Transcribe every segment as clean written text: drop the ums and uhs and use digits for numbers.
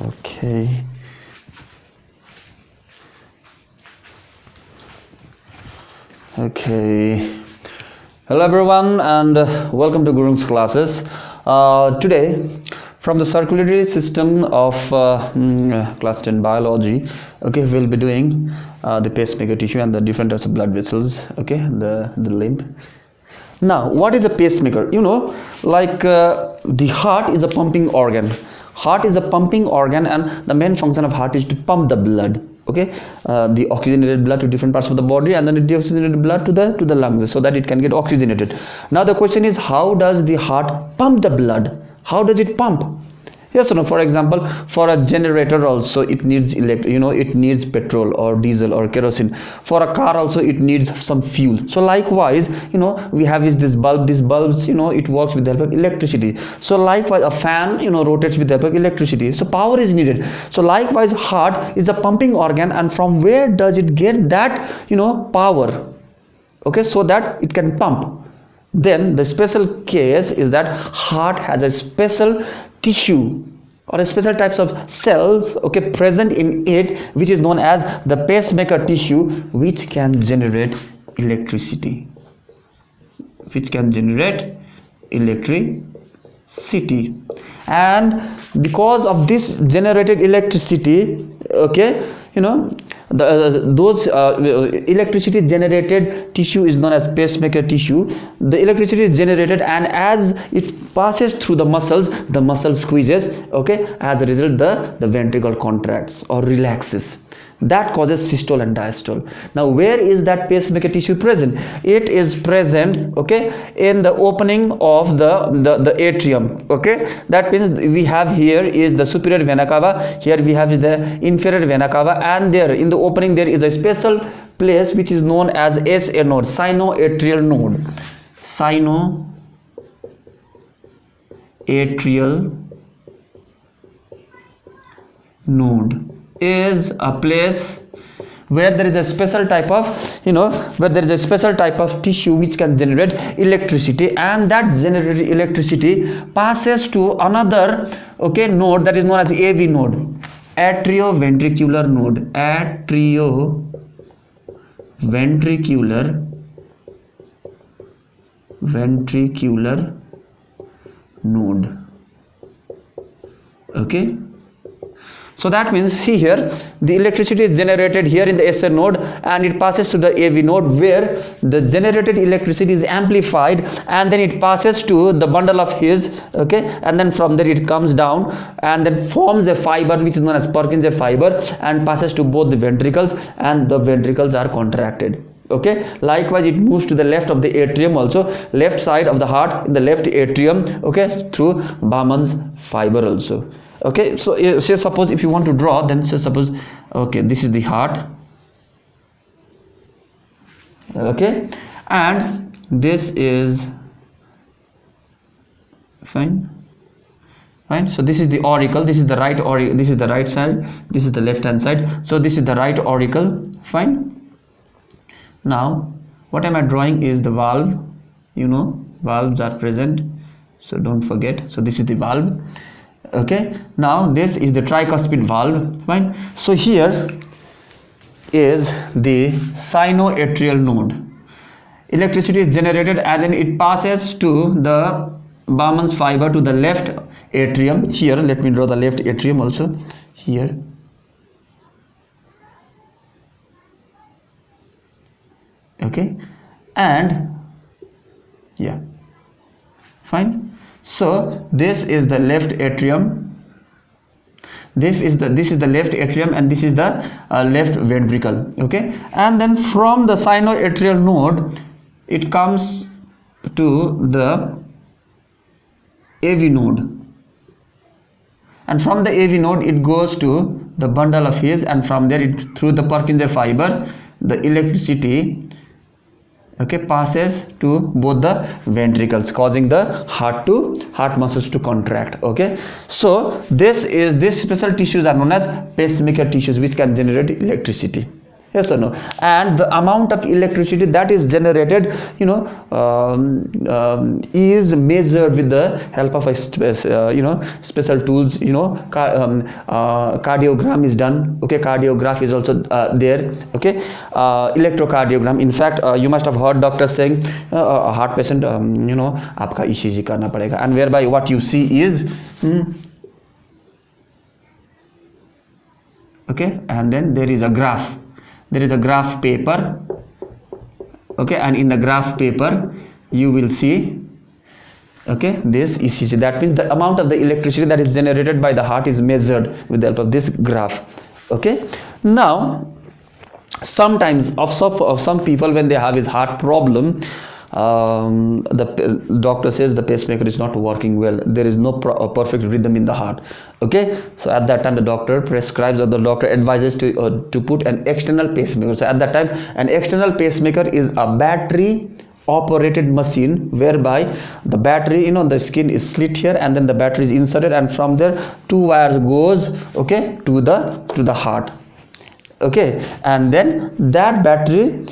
Okay. Okay. Hello everyone, and welcome to Gurung's classes. Today, from the circulatory system of class 10 biology, okay, we'll be doing the pacemaker tissue and the different types of blood vessels, okay, the limb. Now, what is a pacemaker? You know, like the heart is a pumping organ. Heart is a pumping organ, and the main function of heart is to pump the blood. Okay, the oxygenated blood to different parts of the body, and then the deoxygenated blood to the lungs, so that it can get oxygenated. Now the question is, how does the heart pump the blood? How does it pump? Yes or no? For example, for a generator also it needs it needs petrol or diesel or kerosene. For a car also it needs some fuel. So likewise, we have this bulb. These bulbs, it works with the help of electricity. So likewise, a fan, rotates with the help of electricity. So power is needed. So likewise, heart is a pumping organ, and from where does it get that power? Okay, so that it can pump. Then the special case is that heart has a special tissue or a special types of cells, okay, present in it, which is known as the pacemaker tissue, which can generate electricity. And because of this generated electricity, okay, those electricity generated tissue is known as pacemaker tissue. The electricity is generated, and as it passes through the muscle squeezes, okay, as a result the ventricle contracts or relaxes. That causes systole and diastole. Now where is that pacemaker tissue present? It is present, okay, in the opening of the atrium. Okay, that means we have here is the superior vena cava, here we have is the inferior vena cava, and there in the opening there is a special place which is known as SA node, sinoatrial node is a place where there is a special type of tissue which can generate electricity, and that generated electricity passes to another, okay, node that is known as AV node, atrioventricular node. Okay, so that means, see here, the electricity is generated here in the SA node, and it passes to the AV node, where the generated electricity is amplified, and then it passes to the bundle of His, okay, and then from there it comes down and then forms a fiber which is known as Purkinje fiber, and passes to both the ventricles, and the ventricles are contracted. Okay, likewise it moves to the left of the atrium also, left side of the heart in the left atrium, okay, through Bowman's fiber also. Okay, so say suppose if you want to draw, then say suppose, okay, this is the heart, okay, and this is fine. So this is the auricle, this is the right auricle, this is the right side, this is the left hand side, so this is the right auricle. Fine. Now what am I drawing is the valve. Valves are present, so don't forget. So this is the valve. Okay, now this is the tricuspid valve. Fine. So here is the sinoatrial node. Electricity is generated, and then it passes to the Bowman's fiber to the left atrium. Here, let me draw the left atrium also. Here. Okay, and yeah, fine. So this is the left atrium, this is the left atrium, and this is the left ventricle. Okay, and then from the sinoatrial node it comes to the AV node, and from the AV node it goes to the bundle of His, and from there it through the Purkinje fiber the electricity, okay, passes to both the ventricles, causing the heart muscles to contract. Okay, so this special tissues are known as pacemaker tissues, which can generate electricity. Yes or no? And the amount of electricity that is generated, is measured with the help of a special tools. Cardiogram is done. Okay, cardiograph is also there. Okay, electrocardiogram. In fact, you must have heard doctors saying a heart patient, आपका ECG करना पड़ेगा, and whereby what you see is okay, and then there is a graph. There is a graph paper. Okay, and in the graph paper you will see, okay, this ECG. That means the amount of the electricity that is generated by the heart is measured with the help of this graph. Okay, now sometimes of some people, when they have his heart problem, the doctor says the pacemaker is not working well, there is no perfect rhythm in the heart. Okay, so at that time the doctor prescribes, or the doctor advises to put an external pacemaker. So at that time, an external pacemaker is a battery operated machine, whereby the battery, the skin is slit here, and then the battery is inserted, and from there 2 wires goes, okay, to the heart. Okay, and then that battery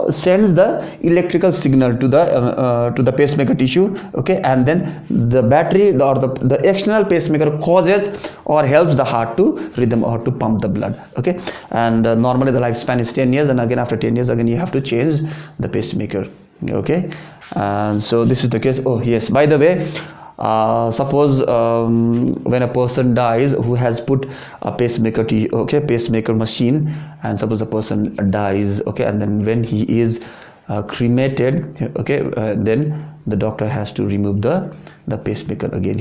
sends the electrical signal to the pacemaker tissue. Okay, and then the battery or the external pacemaker causes or helps the heart to rhythm or to pump the blood. Okay, and normally the lifespan is 10 years, and again after 10 years again you have to change the pacemaker. Okay, and so this is the case. Oh yes, by the way, suppose when a person dies who has put a pacemaker pacemaker machine, and suppose the person dies, okay, and then when he is cremated, okay, then the doctor has to remove the pacemaker. Again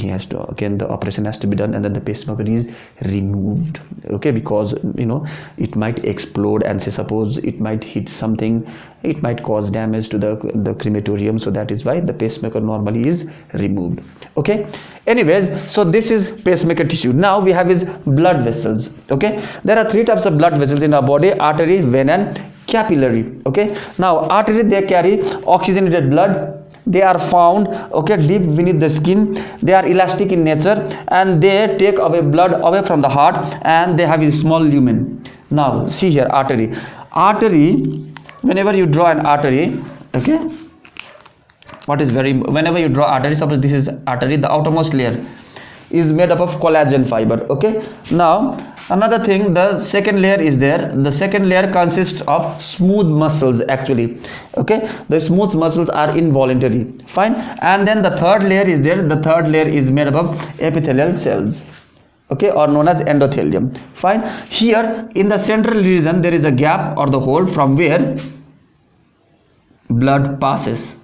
the operation has to be done, and then the pacemaker is removed. Okay, because it might explode, and say suppose it might hit something, it might cause damage to the crematorium. So that is why the pacemaker normally is removed. Okay, anyways, so this is pacemaker tissue. Now we have is blood vessels. Okay, there are 3 types of blood vessels in our body: artery, vein, and capillary. Okay, now artery, they carry oxygenated blood. They are found, okay, deep beneath the skin. They are elastic in nature, and they take away blood away from the heart, and they have a small lumen. Now see here, artery. Whenever you draw an artery, okay, whenever you draw artery, suppose this is artery, the outermost layer is made up of collagen fiber. Okay, now another thing, the second layer is there. The second layer consists of smooth muscles actually. Okay, the smooth muscles are involuntary. Fine, and then the third layer is there. The third layer is made up of epithelial cells, okay, or known as endothelium. Fine, here in the central region there is a gap or the hole from where blood passes.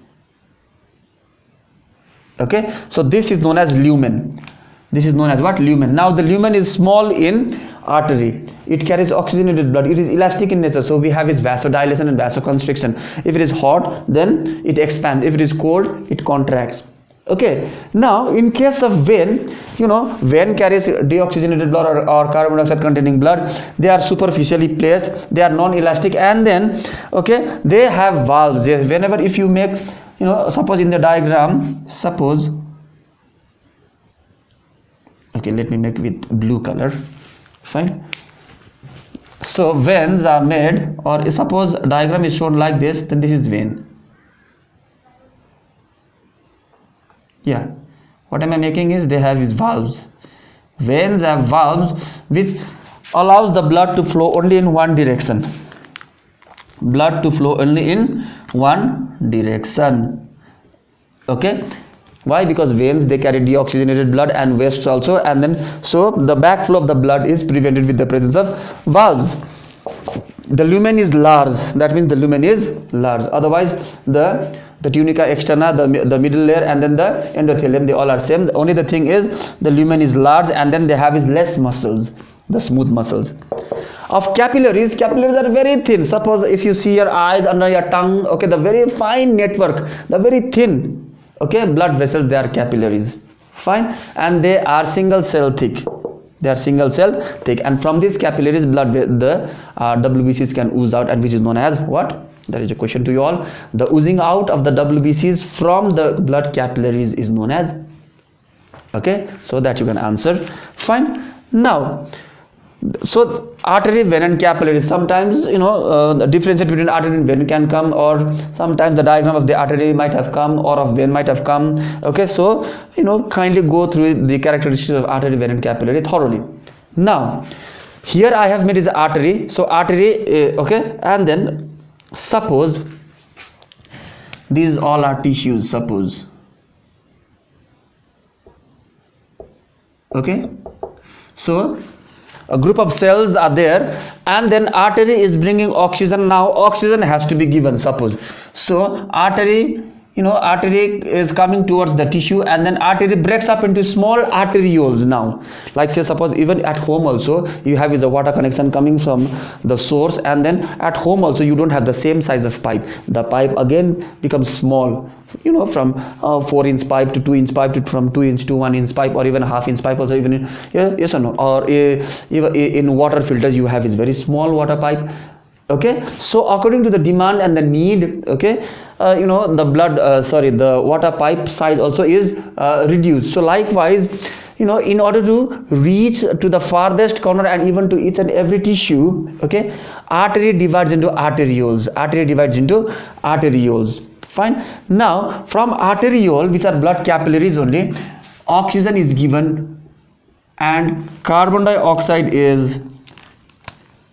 Okay, so this is known as lumen. This is known as what? Lumen. Now the lumen is small in artery. It carries oxygenated blood. It is elastic in nature, so we have its vasodilation and vasoconstriction. If it is hot, then it expands. If it is cold, it contracts. Okay, now in case of vein, vein carries deoxygenated blood or carbon dioxide containing blood. They are superficially placed, they are non-elastic, and then okay, they have valves. Whenever if you make, suppose in the diagram, suppose, okay, let me make with blue color. Fine, so veins are made, or suppose diagram is shown like this, then this is vein. Yeah, what am I making is they have is valves. Veins have valves which allows the blood to flow only in one direction. Blood to flow only in one direction. Okay, why? Because veins, they carry deoxygenated blood and waste also, and then so the backflow of the blood is prevented with the presence of valves. The lumen is large. That means the lumen is large. Otherwise, the tunica externa, the middle layer, and then the endothelium, they all are same. Only the thing is the lumen is large, and then they have is less muscles, the smooth muscles. Of capillaries are very thin. Suppose if you see your eyes, under your tongue, okay, the very fine network, the very thin, okay, blood vessels, they are capillaries. Fine, and they are single cell thick. They are single cell thick, and from these capillaries, the WBCs can ooze out, and which is known as what? That is a question to you all. The oozing out of the WBCs from the blood capillaries is known as, okay, so that you can answer. Fine. Now So artery, vein and capillary, sometimes the difference between artery and vein can come, or sometimes the diagram of the artery might have come or of vein might have come. Okay, so kindly go through the characteristics of artery, vein and capillary thoroughly. Now here I have made is artery. So artery, okay, and then suppose these all are tissues, suppose, okay, so a group of cells are there, and then artery is bringing oxygen. Now oxygen has to be given, suppose. So artery, artery is coming towards the tissue, and then artery breaks up into small arterioles. Now, like say suppose even at home also you have is a water connection coming from the source, and then at home also you don't have the same size of pipe. The pipe again becomes small, from 4-inch pipe to 2-inch pipe, to from 2-inch to 1-inch pipe, or even half-inch pipe also, even in, yes or no, or in water filters you have is very small water pipe. Okay, so according to the demand and the need, okay, the water pipe size also is reduced. So likewise, in order to reach to the farthest corner and even to each and every tissue, okay, artery divides into arterioles. Fine. Now from arteriole, which are blood capillaries only, oxygen is given and carbon dioxide is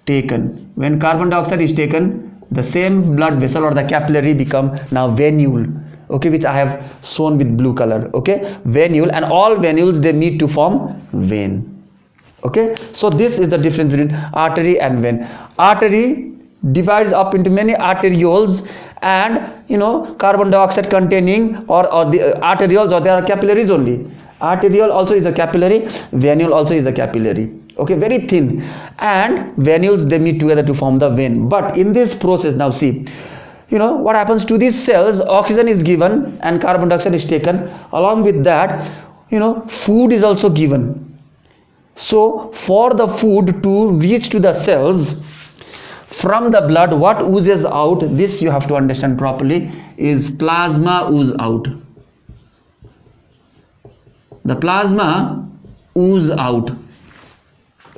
taken. When carbon dioxide is taken, the same blood vessel or the capillary become now venule, okay, which I have shown with blue color. Okay, venule, and all venules they meet to form vein. Okay, so this is the difference between artery and vein. Artery divides up into many arterioles, and carbon dioxide containing or the arterioles, or there are capillaries only. Arteriole also is a capillary, venule also is a capillary. Okay, very thin, and venules they meet together to form the vein. But in this process, now see, what happens to these cells? Oxygen is given and carbon dioxide is taken. Along with that, food is also given. So for the food to reach to the cells, from the blood what oozes out, this you have to understand properly, is plasma ooze out. The plasma ooze out.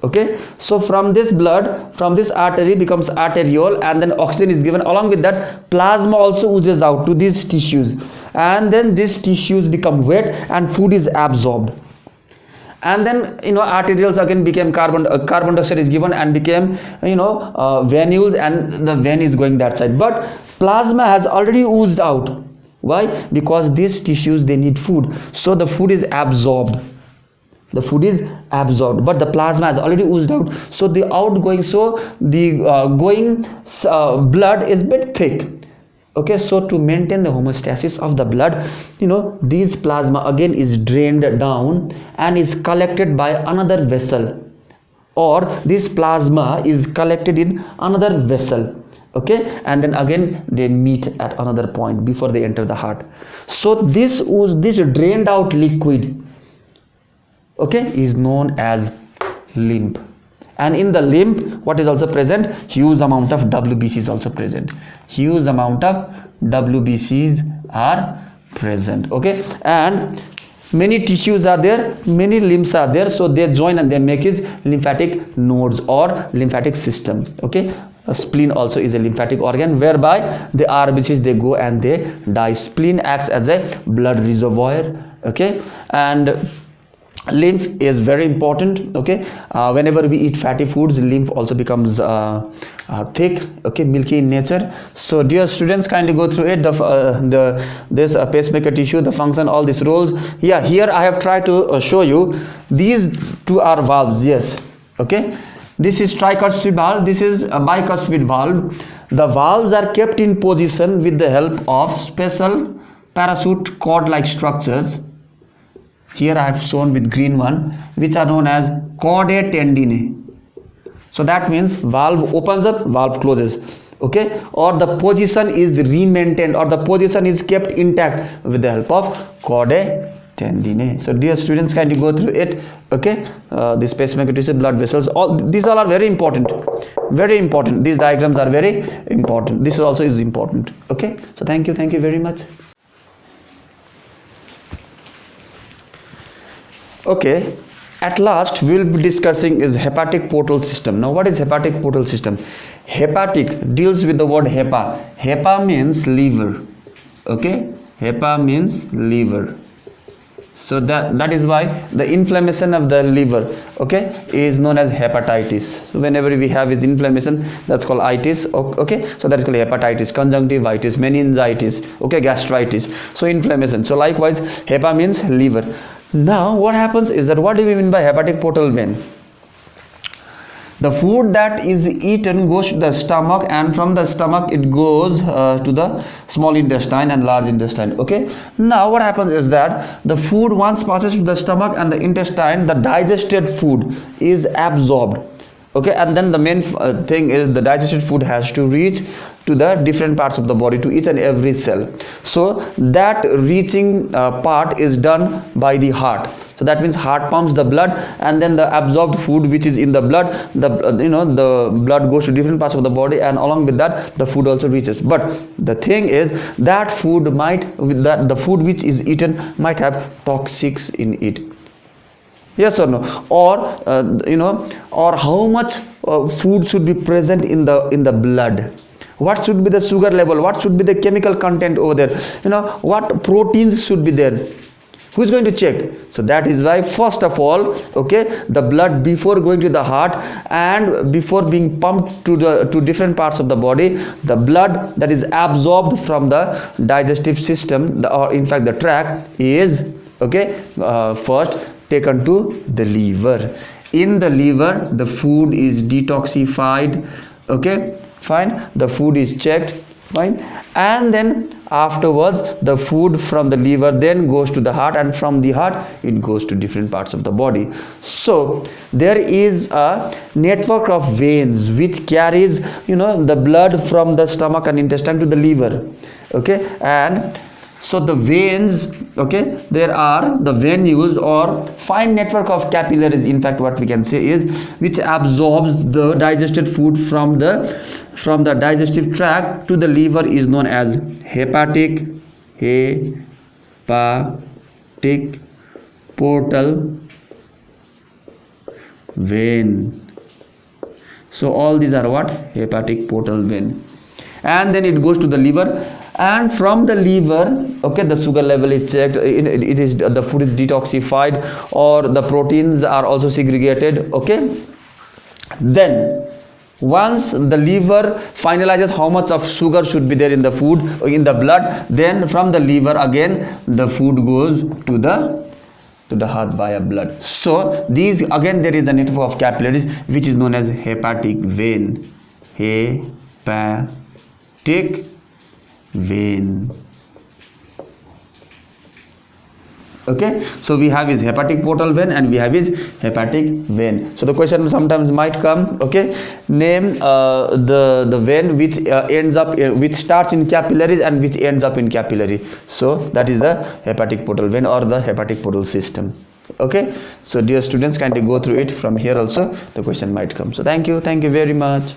Okay, so from this blood, from this artery becomes arteriole, and then oxygen is given. Along with that, plasma also oozes out to these tissues, and then these tissues become wet and food is absorbed. And then arterioles again became carbon dioxide is given and became venules, and the vein is going that side. But plasma has already oozed out. Why? Because these tissues they need food, so the food is absorbed. The food is absorbed, but the plasma has already oozed out, so the outgoing, so the going blood is bit thick. Okay, so to maintain the homeostasis of the blood, this plasma again is drained down and is collected by another vessel, or this plasma is collected in another vessel. Okay, and then again they meet at another point before they enter the heart. So this drained out liquid, okay, is known as lymph. And in the lymph, what is also present? Huge amount of WBC is also present. Huge amount of WBCs are present. Okay, and many tissues are there, many limbs are there, so they join and they make his lymphatic nodes or lymphatic system. Okay, a spleen also is a lymphatic organ, whereby the RBCs they go and they die. Spleen acts as a blood reservoir. Okay, and lymph is very important. Okay, whenever we eat fatty foods, lymph also becomes thick, okay, milky in nature. So dear students, kindly go through it, this pacemaker tissue, the function, all these roles. Yeah, here I have tried to show you these two are valves. Yes, okay, this is tricuspid valve, this is a bicuspid valve. The valves are kept in position with the help of special parachute cord like structures. Here I have shown with green one, which are known as chordae tendineae. So that means valve opens up, valve closes. Okay, or the position is remaintained, or the position is kept intact with the help of chordae tendineae. So dear students, kindly go through it. Okay, this pacemaker tissue, blood vessels, all these all are very important. Very important. These diagrams are very important. This also is important. Okay, so thank you very much. Okay, At last we will be discussing is hepatic portal system. Now what is hepatic portal system? Hepatic deals with the word hepa. Hepa means liver. Okay, hepa means liver. So that is why the inflammation of the liver, okay, is known as hepatitis. So whenever we have is inflammation, that's called itis. Okay, so that is called hepatitis, conjunctivitis, meningitis, okay, gastritis. So inflammation. So likewise hepa means liver. Now what happens is that, what do we mean by hepatic portal vein? The food that is eaten goes to the stomach, and from the stomach it goes to the small intestine and large intestine. Okay, now what happens is that the food once passes to the stomach and the intestine, the digested food is absorbed. Okay, and then the main thing is the digested food has to reach to the different parts of the body, to each and every cell. So that reaching part is done by the heart. So that means heart pumps the blood, and then the absorbed food which is in the blood, the blood goes to different parts of the body, and along with that the food also reaches. But the thing is that the food which is eaten might have toxics in it. Yes or no? Or or how much food should be present in the blood? What should be the sugar level? What should be the chemical content over there? What proteins should be there? Who is going to check? So that is why, first of all, okay, the blood, before going to the heart and before being pumped to different parts of the body, the blood that is absorbed from the digestive system, or in fact the tract, is first taken to the liver. In the liver, the food is detoxified. Okay, fine. The food is checked. Fine. And then afterwards the food from the liver then goes to the heart, and from the heart it goes to different parts of the body. So there is a network of veins which carries the blood from the stomach and intestine to the liver. Okay, and so the veins, okay, there are the venules or fine network of capillaries, in fact what we can say is, which absorbs the digested food from the digestive tract to the liver, is known as hepatic portal vein. So all these are what? Hepatic portal vein. And then it goes to the liver, and from the liver, okay, the sugar level is checked, the food is detoxified, or the proteins are also segregated. Okay, then once the liver finalizes how much of sugar should be there in the food, in the blood, then from the liver again the food goes to the heart via blood. So these, again, there is the network of capillaries which is known as hepatic vein. Hepatic vein. Okay, so we have his hepatic portal vein and we have his hepatic vein. So the question sometimes might come, okay, name the vein which which starts in capillaries and which ends up in capillary. So that is the hepatic portal vein or the hepatic portal system. Okay, so dear students, kindly go through it. From here also the question might come. So thank you very much.